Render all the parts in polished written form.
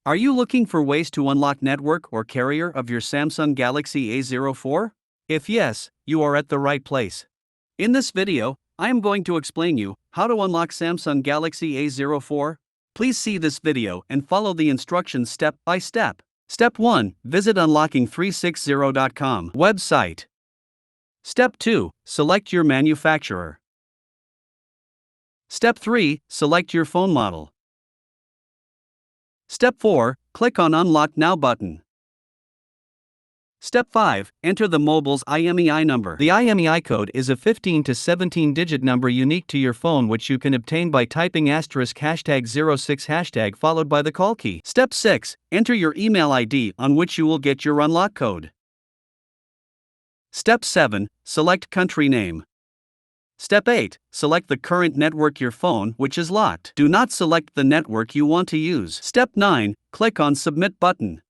Are you looking for ways to unlock network or carrier of your Samsung Galaxy A04? If yes, you are at the right place. In this video, I am going to explain you how to unlock Samsung Galaxy A04. Please see this video and follow the instructions step by step. Step 1. Visit unlocking360.com website. Step 2. Select your manufacturer. Step 3. Select your phone model. Step 4. Click on Unlock Now button. Step 5. Enter the mobile's IMEI number. The IMEI code is a 15 to 17-digit number unique to your phone, which you can obtain by typing *#06# followed by the call key. Step 6. Enter your email ID on which you will get your unlock code. Step 7. Select country name. Step 8. Select the current network your phone which is locked. Do not select the network you want to use. Step 9. Click on Submit button.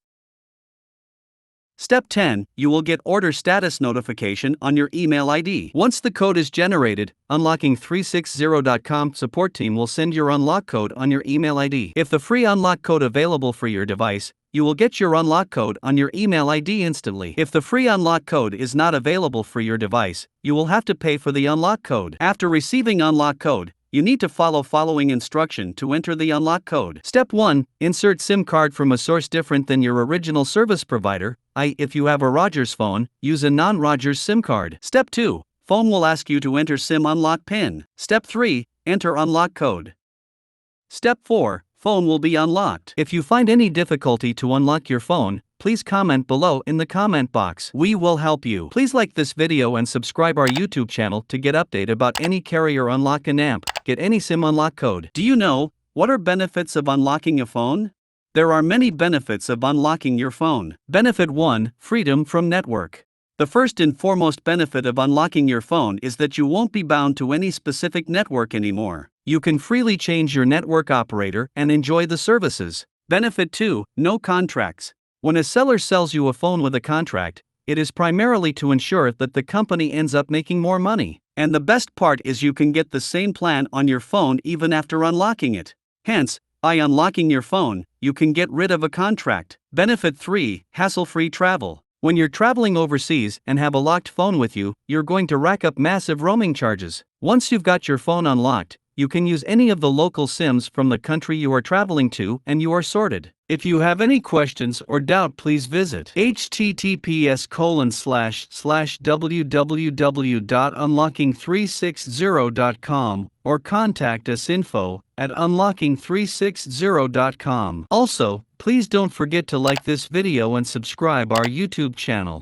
Step 10. You will get order status notification on your email ID. Once the code is generated, unlocking360.com support team will send your unlock code on your email ID. If the free unlock code available for your device, you will get your unlock code on your email ID instantly. If the free unlock code is not available for your device, you will have to pay for the unlock code. After receiving unlock code, you need to follow following instruction to enter the unlock code. Step 1. Insert SIM card from a source different than your original service provider. If you have a Rogers phone, use a non-Rogers SIM card. Step 2. Phone will ask you to enter SIM unlock PIN. Step 3. Enter unlock code. Step 4. Phone will be unlocked. If you find any difficulty to unlock your phone, please comment below in the comment box. We will help you. Please like this video and subscribe our YouTube channel to get update about any carrier unlock and get any SIM unlock code. Do you know what are benefits of unlocking a phone? There are many benefits of unlocking your phone. Benefit 1. Freedom from network. The first and foremost benefit of unlocking your phone is that you won't be bound to any specific network anymore. You can freely change your network operator and enjoy the services. Benefit 2. No contracts. When a seller sells you a phone with a contract, it is primarily to ensure that the company ends up making more money. And the best part is you can get the same plan on your phone even after unlocking it. Hence, by unlocking your phone, you can get rid of a contract. Benefit 3. Hassle-free travel. When you're traveling overseas and have a locked phone with you, you're going to rack up massive roaming charges. Once you've got your phone unlocked, you can use any of the local SIMs from the country you are traveling to and you are sorted. If you have any questions or doubt, please visit https://www.unlocking360.com or contact us info@unlocking360.com. Also, please don't forget to like this video and subscribe our YouTube channel.